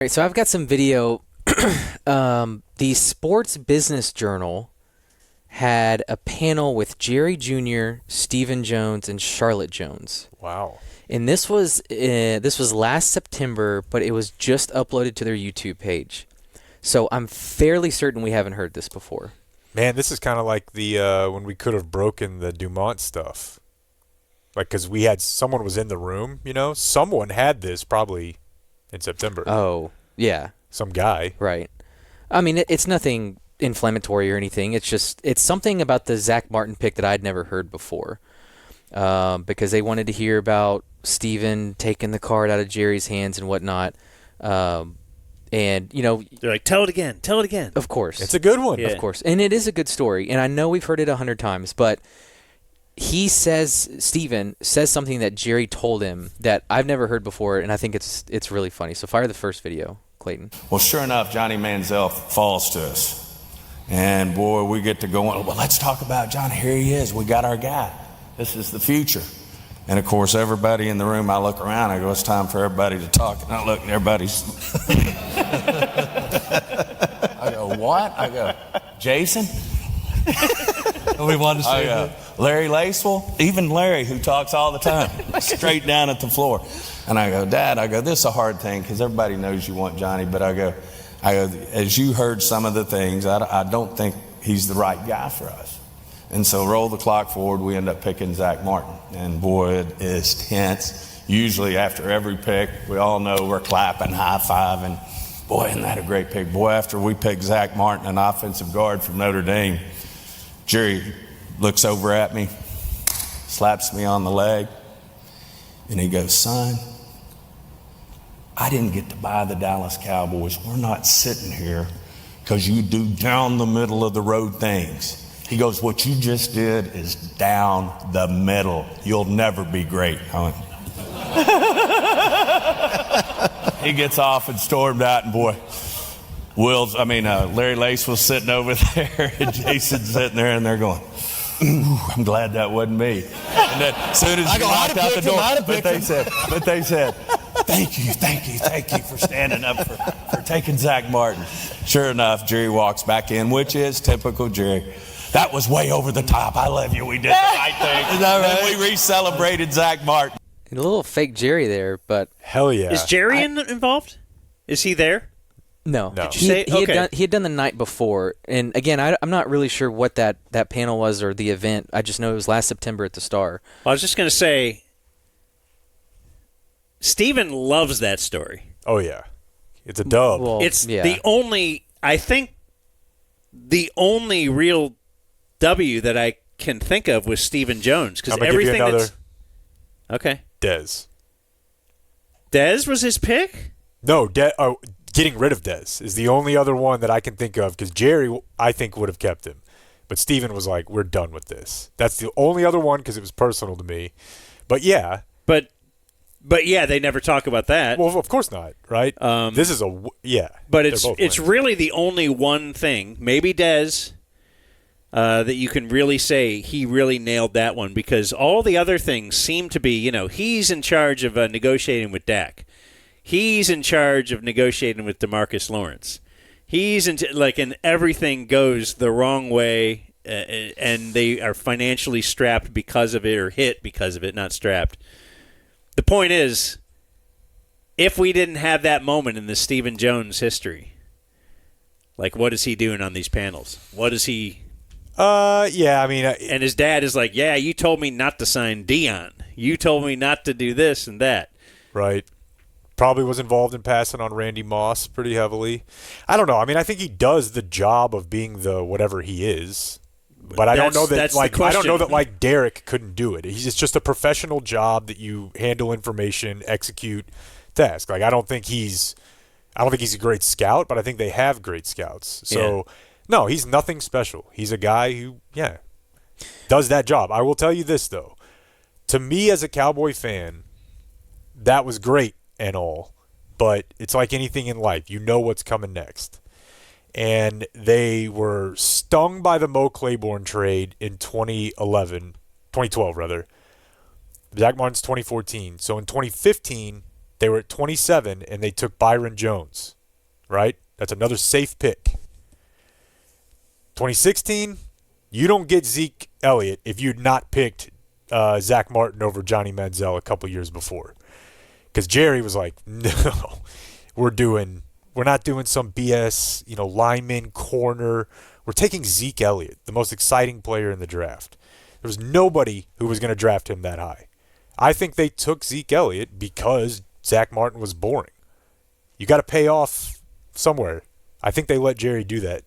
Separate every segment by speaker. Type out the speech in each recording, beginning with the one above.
Speaker 1: right, so I've got some video. The Sports Business Journal had a panel with Jerry Jr., Stephen Jones, and Charlotte Jones.
Speaker 2: Wow.
Speaker 1: And this was last September, but it was just uploaded to their YouTube page. So I'm fairly certain we haven't heard this before.
Speaker 2: Man, this is kind of like the when we could have broken the Dumont stuff. Like, because we had someone was in the room, someone had this probably in September.
Speaker 1: Oh, yeah.
Speaker 2: Some guy.
Speaker 1: Right. I mean, it's nothing inflammatory or anything. It's something about the Zach Martin pick that I'd never heard before. Because they wanted to hear about Steven taking the card out of Jerry's hands and whatnot. And,
Speaker 3: they're like, tell it again.
Speaker 1: Of course.
Speaker 2: It's a good one.
Speaker 1: Yeah. Of course. And it is a good story. And I know we've heard it 100 times, but Steven says something that Jerry told him that I've never heard before, and I think it's really funny. So fire the first video, Clayton.
Speaker 4: Well, sure enough, Johnny Manziel falls to us. And, boy, we get to go on. Well, let's talk about Johnny. Here he is. We got our guy. This is the future. And, of course, everybody in the room, I look around. I go, it's time for everybody to talk. And I look, and everybody's... I go, what? I go, Jason?
Speaker 5: We wanted to say
Speaker 4: Larry Lacewell, even Larry, who talks all the time, straight down at the floor. And I go, Dad, this is a hard thing because everybody knows you want Johnny, but I go, as you heard some of the things, I don't think he's the right guy for us. And so roll the clock forward, we end up picking Zach Martin. And boy, it is tense. Usually after every pick, we all know we're clapping, high-fiving. Boy, isn't that a great pick. Boy, after we picked Zach Martin, an offensive guard from Notre Dame, Jerry looks over at me, slaps me on the leg, and he goes, son, I didn't get to buy the Dallas Cowboys. We're not sitting here because you do down the middle of the road things. He goes, what you just did is down the middle. You'll never be great, huh? He gets off and stormed out, and boy, Larry Lace was sitting over there, and Jason's sitting there, and they're going, ooh, I'm glad that wasn't me. And then as soon as he walked out the door, but they said, thank you for standing up for taking Zach Martin. Sure enough, Jerry walks back in, which is typical Jerry. That was way over the top. I love you. We did the right thing.
Speaker 5: Is that right?
Speaker 4: And we re-celebrated Zach Martin.
Speaker 1: A little fake Jerry there, but...
Speaker 2: Hell yeah.
Speaker 3: Is Jerry involved? Is he there?
Speaker 1: No.
Speaker 3: Did you say?
Speaker 1: He had done the night before. And again, I'm not really sure what that panel was or the event. I just know it was last September at the Star.
Speaker 3: I was just going to say, Steven loves that story.
Speaker 2: Oh, yeah. It's a dub.
Speaker 1: Well,
Speaker 3: It's
Speaker 1: yeah.
Speaker 3: the only real W that I can think of was Stephen Jones. Because everything
Speaker 2: give you another.
Speaker 3: Okay.
Speaker 2: Dez.
Speaker 3: Dez was his pick?
Speaker 2: No, getting rid of Dez is the only other one that I can think of because Jerry, I think, would have kept him. But Steven was like, we're done with this. That's the only other one because it was personal to me. But yeah.
Speaker 3: But yeah, they never talk about that.
Speaker 2: Well, of course not, right? This is
Speaker 3: But it's really the only one thing, maybe Dez, that you can really say he really nailed that one because all the other things seem to be, he's in charge of negotiating with Dak. He's in charge of negotiating with DeMarcus Lawrence. He's and everything goes the wrong way, and they are financially strapped because of it or hit because of it, not strapped. The point is, if we didn't have that moment in the Stephen Jones history, what is he doing on these panels? What is he...
Speaker 2: and
Speaker 3: his dad is like, yeah, you told me not to sign Dion. You told me not to do this and that.
Speaker 2: Right. Probably was involved in passing on Randy Moss pretty heavily. I don't know. I mean, I think he does the job of being the whatever he is. But I don't know that Derek couldn't do it. It's just a professional job that you handle information, execute tasks. I don't think he's a great scout, but I think they have great scouts. So no, he's nothing special. He's a guy who, does that job. I will tell you this though. To me as a Cowboy fan, that was great and all, but it's like anything in life. You know what's coming next. And they were stung by the Mo Claiborne trade in 2012 rather. Zach Martin's 2014. So in 2015, They were at 27, and they took Byron Jones, right? That's another safe pick. 2016, you don't get Zeke Elliott if you'd not picked Zach Martin over Johnny Manziel a couple years before. Because Jerry was like, no, we're not doing some BS, lineman, corner. We're taking Zeke Elliott, the most exciting player in the draft. There was nobody who was going to draft him that high. I think they took Zeke Elliott because Zach Martin was boring. You got to pay off somewhere. I think they let Jerry do that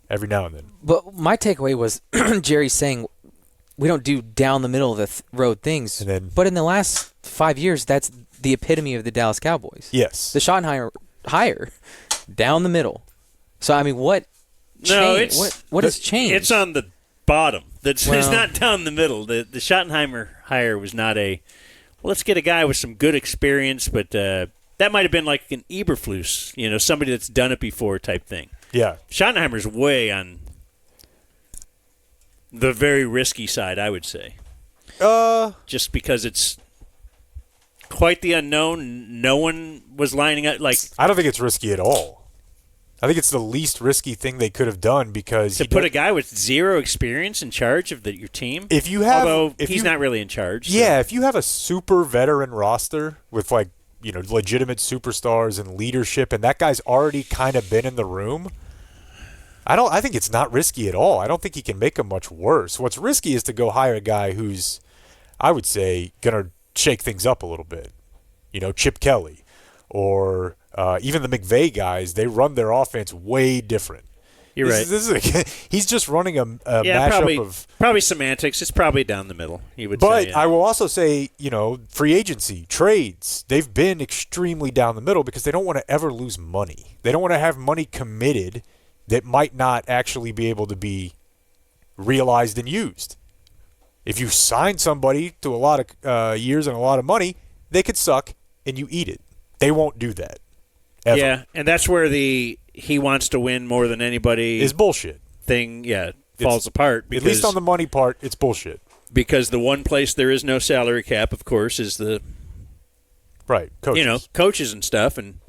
Speaker 2: every now and then.
Speaker 1: But my takeaway was Jerry saying we don't do down the middle of the road things. But in the last 5 years, that's the epitome of the Dallas Cowboys.
Speaker 2: Yes.
Speaker 1: The Schottenheimer hire, down the middle. So, I mean, what changed? What has changed?
Speaker 3: It's on the bottom. It's not down the middle. The Schottenheimer hire was not let's get a guy with some good experience, but that might have been like an Eberflus, somebody that's done it before type thing.
Speaker 2: Yeah.
Speaker 3: Schottenheimer's way on the very risky side, I would say. Just because it's quite the unknown. No one was lining up.
Speaker 2: I don't think it's risky at all. I think it's the least risky thing they could have done because
Speaker 3: to put a guy with zero experience in charge of your team.
Speaker 2: Although
Speaker 3: he's not really in charge.
Speaker 2: Yeah, so. If you have a super veteran roster with legitimate superstars and leadership, and that guy's already kind of been in the room, I think it's not risky at all. I don't think he can make him much worse. What's risky is to go hire a guy who's, I would say, gonna shake things up a little bit. Chip Kelly, or even the McVay guys. They run their offense way different.
Speaker 3: You're right.
Speaker 2: He's just running a mashup of
Speaker 3: probably semantics. It's probably down the middle. You would
Speaker 2: but
Speaker 3: say.
Speaker 2: I will also say, free agency, trades. They've been extremely down the middle because they don't want to ever lose money. They don't want to have money committed that might not actually be able to be realized and used. If you sign somebody to a lot of years and a lot of money, they could suck and you eat it. They won't do that. Ever.
Speaker 3: Yeah, and that's where he wants to win more than anybody
Speaker 2: is bullshit
Speaker 3: thing. Falls apart.
Speaker 2: At least on the money part, it's bullshit.
Speaker 3: Because the one place there is no salary cap, of course, is the
Speaker 2: coaches.
Speaker 3: Coaches and stuff, and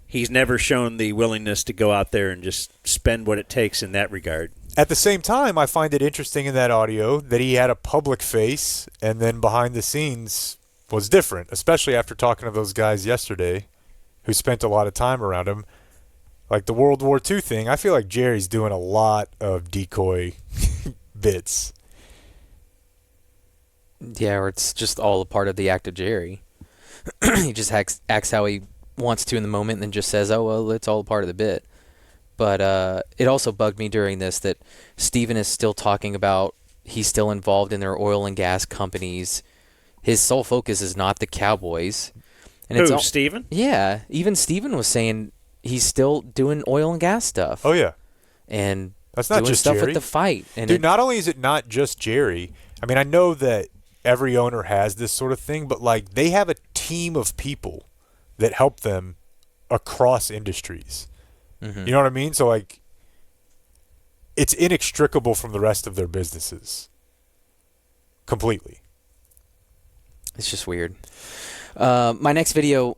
Speaker 3: he's never shown the willingness to go out there and just spend what it takes in that regard.
Speaker 2: At the same time, I find it interesting in that audio that he had a public face and then behind the scenes was different, especially after talking to those guys yesterday who spent a lot of time around him. Like the World War II thing, I feel like Jerry's doing a lot of decoy bits.
Speaker 1: Yeah, or it's just all a part of the act of Jerry. He just acts how he wants to in the moment and then just says, oh, well, it's all a part of the bit. But it also bugged me during this that Steven is still talking about he's still involved in their oil and gas companies. His sole focus is not the Cowboys. And
Speaker 3: Steven?
Speaker 1: Yeah. Even Steven was saying he's still doing oil and gas stuff.
Speaker 2: Oh, yeah.
Speaker 1: And
Speaker 2: that's not
Speaker 1: doing
Speaker 2: just
Speaker 1: stuff
Speaker 2: Jerry.
Speaker 1: with the fight. And
Speaker 2: Dude, not only is it not just Jerry, I mean, I know that every owner has this sort of thing, but they have a team of people that help them across industries. Mm-hmm. You know what I mean? So, it's inextricable from the rest of their businesses. Completely.
Speaker 1: It's just weird. My next video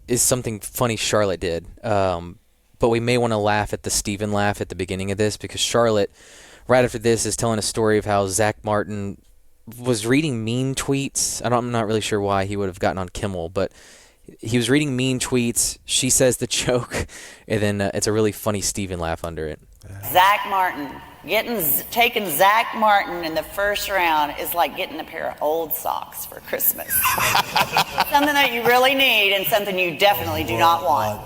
Speaker 1: is something funny Charlotte did. But we may want to laugh at the Steven laugh at the beginning of this because Charlotte, right after this, is telling a story of how Zach Martin was reading mean tweets. I'm not really sure why he would have gotten on Kimmel, but he was reading mean tweets. She says the joke, and then it's a really funny Steven laugh under it.
Speaker 6: Zach Martin. Taking Zach Martin in the first round is like getting a pair of old socks for Christmas. Something that you really need and something you definitely do not want.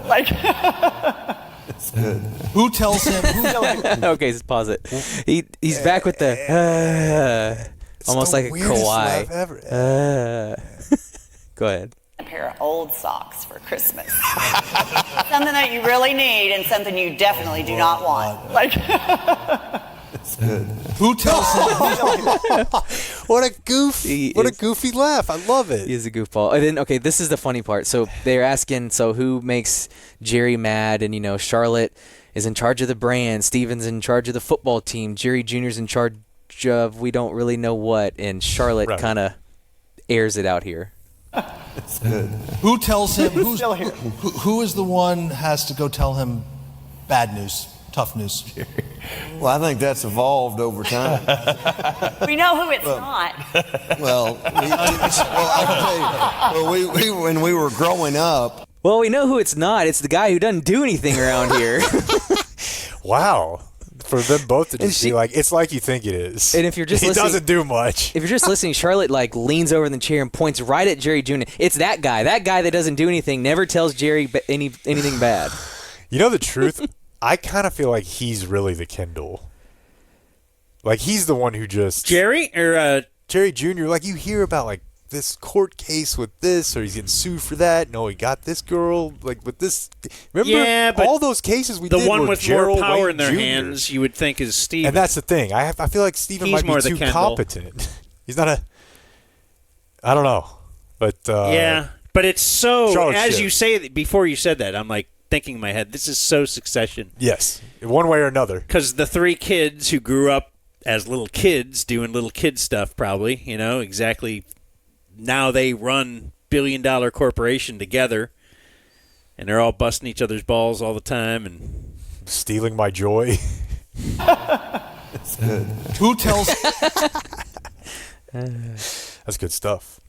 Speaker 5: It's good. Who tells him?
Speaker 1: Okay, just pause it. He's back with the almost like a Kawhi. Go ahead.
Speaker 6: A pair of old socks for Christmas. Something that you really need and something you definitely do not want.
Speaker 5: It's good. Who tells him?
Speaker 2: What a goofy laugh. I love it.
Speaker 1: He is a goofball. And then, okay, this is the funny part. So they're asking, who makes Jerry mad? And, Charlotte is in charge of the brand. Steven's in charge of the football team. Jerry Jr.'s in charge of we don't really know what. And Charlotte kind of airs it out here.
Speaker 4: It's good.
Speaker 5: Who tells him? Who's
Speaker 7: Still here.
Speaker 5: who is the one has to go tell him bad news, tough news?
Speaker 4: Well, I think that's evolved over time.
Speaker 6: We know who it's not.
Speaker 4: Well, I can tell you, when we were growing up.
Speaker 1: Well, we know who it's not. It's the guy who doesn't do anything around here.
Speaker 2: Wow. For them both to just be like, it's like you think it is.
Speaker 1: And if you're just
Speaker 2: he
Speaker 1: listening,
Speaker 2: doesn't do much.
Speaker 1: If you're just listening, Charlotte like leans over in the chair and points right at Jerry Jr. It's that guy that doesn't do anything, never tells Jerry anything bad.
Speaker 2: You know the truth? I kind of feel like he's really the Kendall. Like he's the one who just
Speaker 3: Jerry
Speaker 2: Jr. Like you hear about like this court case with this, or he's getting sued for that. No, he got this girl like with this. Remember,
Speaker 3: but
Speaker 2: all those cases we
Speaker 3: the
Speaker 2: did
Speaker 3: one
Speaker 2: were
Speaker 3: with
Speaker 2: Gerald
Speaker 3: more power
Speaker 2: Wayne
Speaker 3: in their
Speaker 2: Jr.
Speaker 3: hands, you would think is Steven.
Speaker 2: And that's the thing. I feel like Steven
Speaker 3: He's
Speaker 2: might
Speaker 3: more
Speaker 2: be
Speaker 3: the
Speaker 2: too
Speaker 3: Kendall.
Speaker 2: competent. He's not a. I don't know, but
Speaker 3: yeah, but it's so.
Speaker 2: Charlotte
Speaker 3: As
Speaker 2: shit.
Speaker 3: you say before you said that, I'm like thinking in my head, this is so Succession.
Speaker 2: Yes, in one way or another.
Speaker 3: Because the three kids who grew up as little kids doing little kid stuff, probably, exactly. Now they run billion-dollar corporation together, and they're all busting each other's balls all the time and
Speaker 2: stealing my joy.
Speaker 5: Who tells?
Speaker 2: That's good stuff.